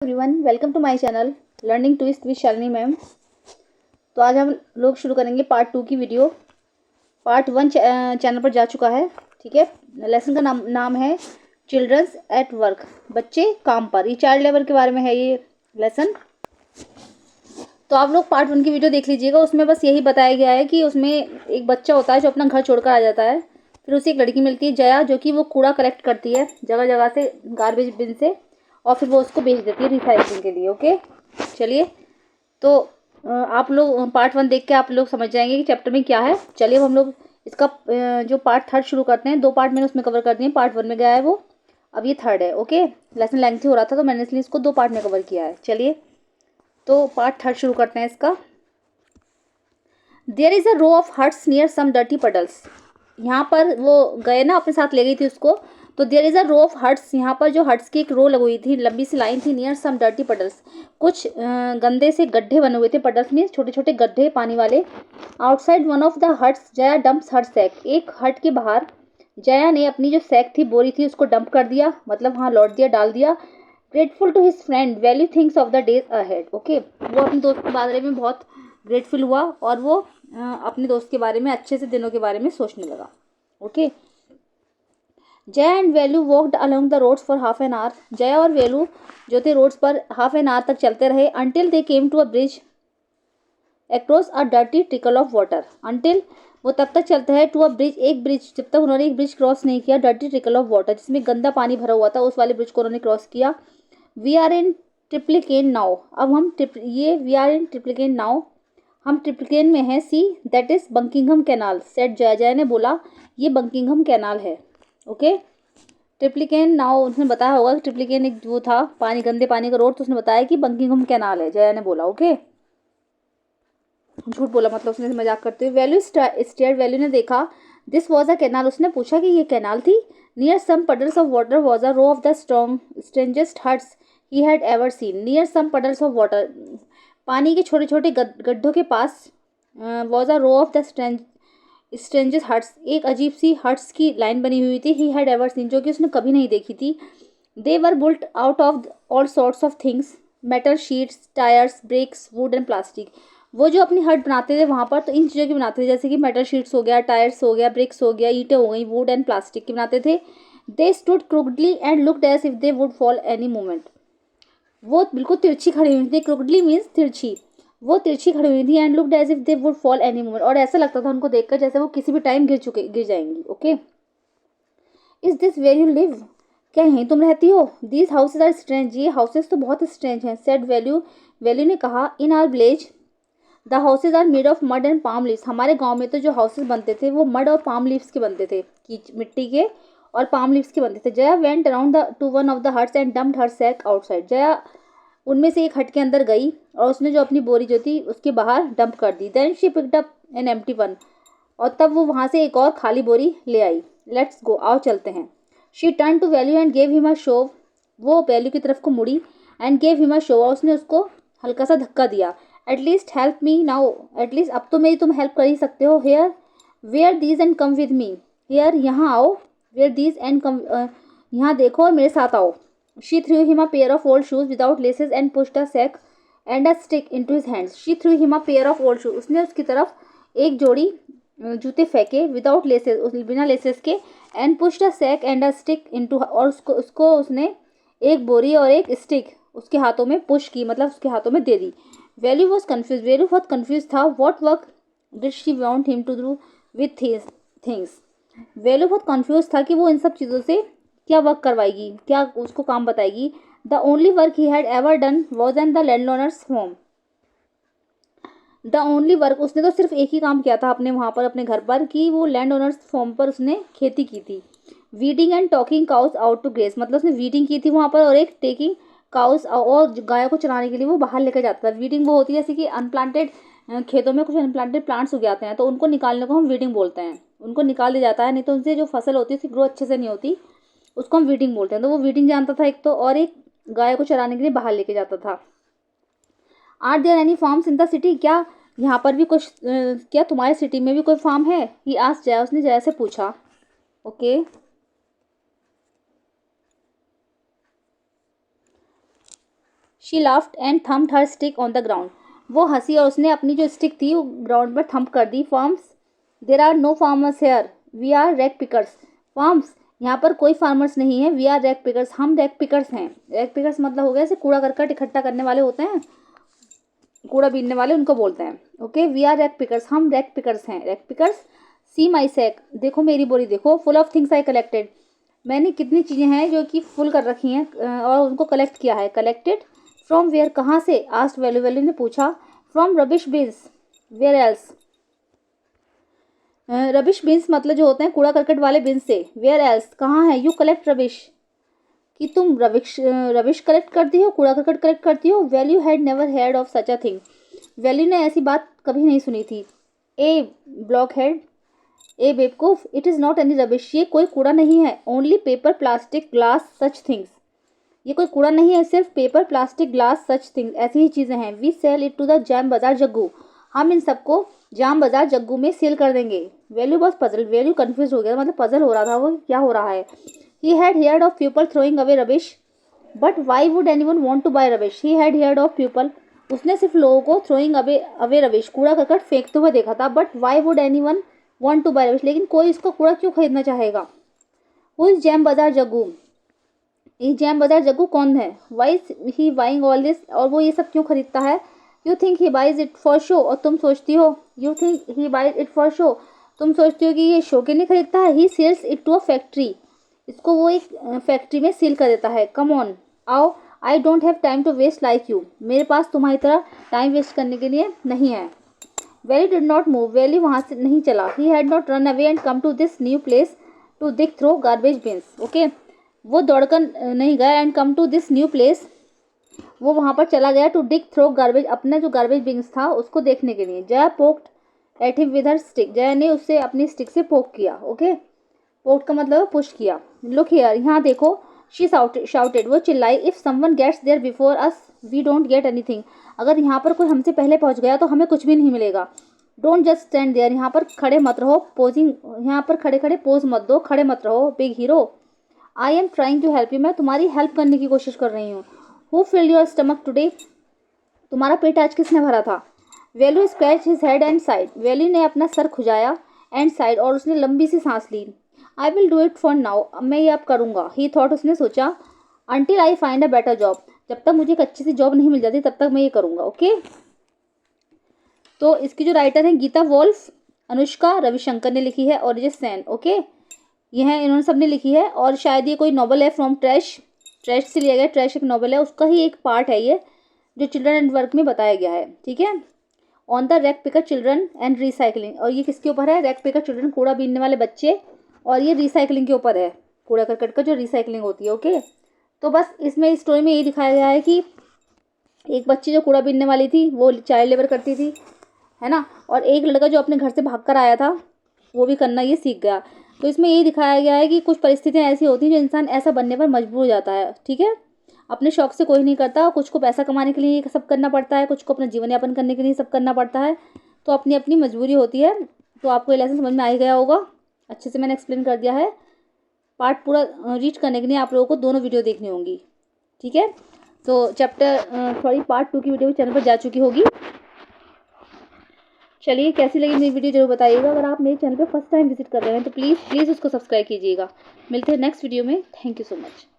Everyone, welcome to my channel learning twist with Shalini ma'am. तो आज हम लोग शुरू करेंगे पार्ट 2 की वीडियो। पार्ट 1 चैनल पर जा चुका है। ठीक है, लेसन का नाम है चिल्ड्रंस एट वर्क, बच्चे काम पर। ये चाइल्ड लेबर के बारे में है ये लेसन। तो आप लोग पार्ट 1 की वीडियो देख लीजिएगा। उसमें बस यही बताया गया है कि उसमें एक बच्चा होता है जो अपना घर छोड़कर आ जाता है। फिर उसे एक लड़की मिलती है जया, जो कि वो कूड़ा कलेक्ट करती है जगह जगह से, गार्बेज बिन से, और फिर वो उसको बेच देती है रिसाइकलिंग के लिए। ओके, चलिए। तो आप लोग पार्ट 1 देख के आप लोग समझ जाएंगे कि चैप्टर में क्या है। चलिए अब हम लोग इसका जो पार्ट 3 शुरू करते हैं। 2 पार्ट मैंने उसमें कवर कर दिए। पार्ट 1 में गया है वो, अब ये 3rd है। ओके, लेसन लेंथी हो रहा था तो मैंने इसलिए इसको 2 पार्ट में कवर किया है। चलिए तो पार्ट 3 शुरू करते हैं इसका। There is a row of huts near some dirty puddles. यहाँ पर वो गए ना, अपने साथ ले गई थी उसको। तो there is a row of huts, यहाँ पर जो हट्स की एक रो लगी हुई थी, लंबी सी लाइन थी। नियर सम डर्टी पडल्स, कुछ गंदे से गड्ढे बने हुए थे। पडल्स में छोटे छोटे गड्ढे पानी वाले। Outside one of the huts Jaya dumps her sack, एक हट के बाहर जया ने अपनी जो सैक थी, बोरी थी, उसको डंप कर दिया, मतलब वहाँ लौट दिया, डाल दिया। Grateful to his friend Velu things of the days ahead. Okay, वो अपने दोस्त के बारे में बहुत ग्रेटफुल हुआ और वो अपने दोस्त के बारे में, अच्छे से दिनों के बारे में सोचने लगा। Okay, Jaya and Velu walked along the roads for half an hour. Jaya और वेलू जो थे रोड्स पर हाफ एन आवर तक चलते रहे। Until they came to a bridge across a dirty trickle of water. Until, वो तब तक चलते हैं, टू अ ब्रिज, एक ब्रिज, जब तक उन्होंने एक ब्रिज क्रॉस नहीं किया, डर्टी ट्रिकल ऑफ वाटर, जिसमें गंदा पानी भरा हुआ था, उस वाले ब्रिज को उन्होंने क्रॉस किया। We are in Triplicane now, अब हम we are in Triplicane now, हम ट्रिप्लिकेन में हैं। See that is Buckingham Canal, said Jaya, Jaya ने बोला ये बंकिंघम कैनाल है। ओके, ट्रिप्लिकेन नाउ, उसने बताया होगा कि ट्रिप्लिकेन एक वो था पानी, गंदे पानी का रोड, तो उसने बताया कि बंकिंघम कैनाल है, जया ने बोला। ओके, झूठ बोला, मतलब उसने मजाक करते हुए। वैल्यू स्टेयर, वैल्यू ने देखा। दिस वॉज अ कैनाल, उसने पूछा कि ये कैनाल थी। Near some puddles of water was a row of the strangest huts he had ever seen. Near some puddles of water, पानी के छोटे छोटे गड्ढों के पास, was a row of the strangest huts, एक अजीब सी हट्स की लाइन बनी हुई थी। ही हैड एवर सीन, जो कि उसने कभी नहीं देखी थी। They were built out of all sorts of things, metal sheets, tyres, brakes, wood and plastic. वो जो अपनी हट बनाते थे वहाँ पर, तो इन चीज़ों की बनाते थे, जैसे कि मेटल शीट्स हो गया, टायर्स हो गया, ब्रिक्स हो गया, ईंटें हो गई, वुड एंड प्लास्टिक की बनाते थे। They stood crookedly and looked as if they would fall any moment. वो बिल्कुल तिरछी खड़ी हुई थी। क्रुकडली मीन्स तिरछी, वो तिरछी खड़ी हुई थी। And looked as if they would fall any moment, और ऐसा लगता था उनको देखकर जैसे वो किसी भी टाइम गिर जाएंगी। Okay, is this where you live, क्या यहीं तुम रहती हो? दीज हाउसेज आर स्ट्रेंज, ये हाउसेज तो बहुत स्ट्रेंज हैं। सेड वैल्यू, वैल्यू ने कहा। In our village the houses are made of mud and palm leaves, हमारे गांव में तो जो हाउसेज बनते थे वो मड और पाम लीव्स के बनते थे, मिट्टी के और पाम लीव्स के बनते थे। Jaya went around the to one of the huts and dumped her sack outside. Jaya उनमें से एक हट के अंदर गई और उसने जो अपनी बोरी जो थी उसके बाहर डंप कर दी। Then she picked up an empty one, और तब वो वहाँ से एक और खाली बोरी ले आई। लेट्स गो, आओ चलते हैं। She turn to Velu and gave him a shove, वो वैल्यू की तरफ को मुड़ी। And gave him a shove, और उसने उसको हल्का सा धक्का दिया। At least help me now, at least अब तो मेरी तुम हेल्प कर ही सकते हो। Here where these and come with me, here यहाँ आओ, वेयर दीज एंड कम, यहाँ देखो और मेरे साथ आओ। She threw him a pair of old shoes without laces and pushed a sack and a stick into his hands. She threw him a pair of old shoes, उसने उसकी तरफ एक जोड़ी जूते फेंके, विदाउट लेसेस, बिना लेसेस के। And pushed a sack and a stick into, और उसको उसने एक बोरी और एक स्टिक उसके हाथों में पुश की, मतलब उसके हाथों में दे दी। वैल्यू वॉज कन्फ्यूज, वैल्यू बहुत कन्फ्यूज था। What work did she want him to do with his things, Velu बहुत कन्फ्यूज था कि वो इन सब चीज़ों से क्या वर्क करवाएगी, क्या उसको काम बताएगी। The only work he had ever done was in the landowner's home, the only work, उसने तो सिर्फ एक ही काम किया था अपने वहाँ पर, अपने घर पर, कि वो लैंड ओनर्स फॉर्म पर उसने खेती की थी। Weeding and talking cows out to graze, मतलब उसने वीडिंग की थी वहाँ पर, और एक टेकिंग काउस, और गायों को चराने के लिए वो बाहर लेकर जाता था। वीडिंग वो होती है जैसे कि अनप्लांटेड खेतों में कुछ अनप्लांटेड प्लांट्स उग जाते हैं, तो उनको निकालने को हम वीडिंग बोलते हैं। उनको निकाल दिया जाता है, नहीं तो उनसे जो फसल होती है उसकी ग्रो अच्छे से नहीं होती, उसको हम वीडिंग बोलते हैं। तो वो वीडिंग जानता था एक तो, और एक गाय को चराने के लिए बाहर लेके जाता था। Are there any farms in the city, क्या यहाँ पर भी कुछ क्या तुम्हारे सिटी में भी कोई फार्म है? ही आस्क्ड जया, उसने जया से पूछा। Okay, she laughed and thumped her stick on the ground. वो हंसी और उसने अपनी जो स्टिक थी वो ग्राउंड पर थम्प कर दी। Farms, there are no farmers here, we are rag pickers. Farms, यहाँ पर कोई फार्मर्स नहीं है। वी आर रैग पिकर्स, हम रैग पिकर्स हैं। रैग पिकर्स मतलब हो गया जैसे कूड़ा करकट इकट्ठा करने वाले होते हैं, कूड़ा बीनने वाले, उनको बोलते हैं। Okay, we are rag pickers, हम रैग पिकर्स हैं। Rag pickers. See my sack, देखो मेरी बोरी देखो। Full of things I collected, मैंने कितनी चीज़ें हैं जो कि फुल कर रखी हैं और उनको कलेक्ट किया है। कलेक्टेड फ्रॉम वेयर, कहाँ से? आस्ट वैल्यू, वैल्यू ने पूछा। From rubbish bins, where else? Rubbish bins मतलब जो होते हैं कूड़ा करकट वाले बिन से। वेयर एल्स, कहाँ है? यू कलेक्ट रबिश, कि तुम रबिश कलेक्ट करती हो, कूड़ा करकट कलेक्ट करती हो। Velu had never heard of such a thing, Velu ने ऐसी बात कभी नहीं सुनी थी। ए ब्लॉक हेड, ए बेवकूफ, it is not any rubbish, ये कोई कूड़ा नहीं है। Only paper, plastic, glass, such things, ये कोई कूड़ा नहीं है, सिर्फ paper, plastic, glass, such things, ऐसी ही चीज़ें हैं। We sell it to the Jam Bazaar Jaggu, हम इन सबको जाम बाजार जग्गू में सेल कर देंगे। वैल्यू बस पजल, वैल्यू कंफ्यूज हो गया, मतलब पजल हो रहा था वो क्या हो रहा है। He had heard of people throwing away rubbish, but why would anyone want to buy rubbish. He had heard of people, उसने सिर्फ लोगों को थ्रोइंग अवे रबिश, कूड़ा करकट फेंकते हुए देखा था। But why would anyone want to buy rubbish, लेकिन कोई इसका कूड़ा क्यों खरीदना चाहेगा। हु इज जैम बाजार जग्गू, ये जैम बाजार जग्गू कौन है। Why he buying all this, और वो ये सब क्यों खरीदता है। You think he buys it for show, और तुम सोचती हो, you think he buys it for show, तुम सोचती हो कि ये शो के लिए खरीदता है। He sells it to a factory, इसको वो एक फैक्ट्री में सील कर देता है। कम ऑन, आओ, I don't have time to waste like you, मेरे पास तुम्हारी तरह टाइम वेस्ट करने के लिए नहीं है। Velu did not move, Velu वहाँ से नहीं चला। He had not run away and come to this new place to dig through garbage bins. Okay, वो दौड़कर नहीं गया and come to this new place, वो वहाँ पर चला गया टू डिग थ्रो गार्बेज, अपना जो गार्बेज बिन्स था उसको देखने के लिए। Jaya poked at him with her stick, Jaya ने उससे अपनी स्टिक से पोक किया। ओके, पोक का मतलब पुश किया। लुक हियर, यहाँ देखो। शी शाउटेड, वो चिल्लाई। If someone gets there before us we don't get anything, अगर यहाँ पर कोई हमसे पहले पहुँच गया तो हमें कुछ भी नहीं मिलेगा। डोंट जस्ट स्टैंड देयर, यहाँ पर खड़े मत रहो। पोजिंग, यहाँ पर खड़े खड़े पोज मत दो, खड़े मत रहो। Big hero, I am trying to help you, मैं तुम्हारी हेल्प करने की कोशिश कर रही हूँ। Who filled your stomach today, तुम्हारा पेट आज किसने भरा था। Velu scratch his head and sighed, वैल्यू ने अपना सर खुजाया एंड साइड, और उसने लंबी सी सांस ली। I will do it for now, अब मैं ये अब करूँगा। ही थॉट, उसने सोचा। Until I find a better job, जब तक मुझे एक अच्छी सी जॉब नहीं मिल जाती तब तक मैं ये करूँगा। ओके, तो इसकी जो राइटर है गीता वोल्फ, अनुष्का रविशंकर ने लिखी है, और ये सेन। ओके, ये है, इन्होंने सबने लिखी है, और शायद ये कोई नॉवल है फ्रॉम ट्रैश, ट्रैश से लिया गया। ट्रैश एक नॉवल है, उसका ही एक पार्ट है ये, जो चिल्ड्रन एंड वर्क में बताया गया है। ठीक है, on the rack picker children and recycling, और ये किसके ऊपर है। रैक पिकर चिल्ड्रन, कूड़ा बीनने वाले बच्चे, और ये रिसाइकलिंग के ऊपर है, कूड़ा करकट का जो रिसाइकलिंग होती है। ओके, तो बस इसमें इस स्टोरी में ये दिखाया गया है कि एक बच्ची जो कूड़ा बीनने वाली थी वो चाइल्ड लेबर करती थी, है ना, और एक लड़का जो अपने घर से भाग कर आया था वो भी करना ये सीख गया। तो इसमें ये दिखाया गया है कि कुछ परिस्थितियाँ ऐसी होती हैं जो इंसान ऐसा बनने पर मजबूर हो जाता है। ठीक है, अपने शौक से कोई नहीं करता, कुछ को पैसा कमाने के लिए ये सब करना पड़ता है, कुछ को अपना जीवन यापन करने के लिए सब करना पड़ता है। तो अपनी अपनी मजबूरी होती है। तो आपको ये लेसन समझ में आ ही गया होगा, अच्छे से मैंने एक्सप्लेन कर दिया है। पार्ट पूरा रीच करने के लिए आप लोगों को दोनों वीडियो देखनी होंगी। ठीक है, तो पार्ट 2 की वीडियो चैनल पर जा चुकी होगी। चलिए, कैसी लगी मेरी वीडियो जरूर बताइएगा। अगर आप मेरे चैनल पर फर्स्ट टाइम विजिट कर रहे हैं तो प्लीज़ उसको सब्सक्राइब कीजिएगा। मिलते हैं नेक्स्ट वीडियो में। Thank you so much.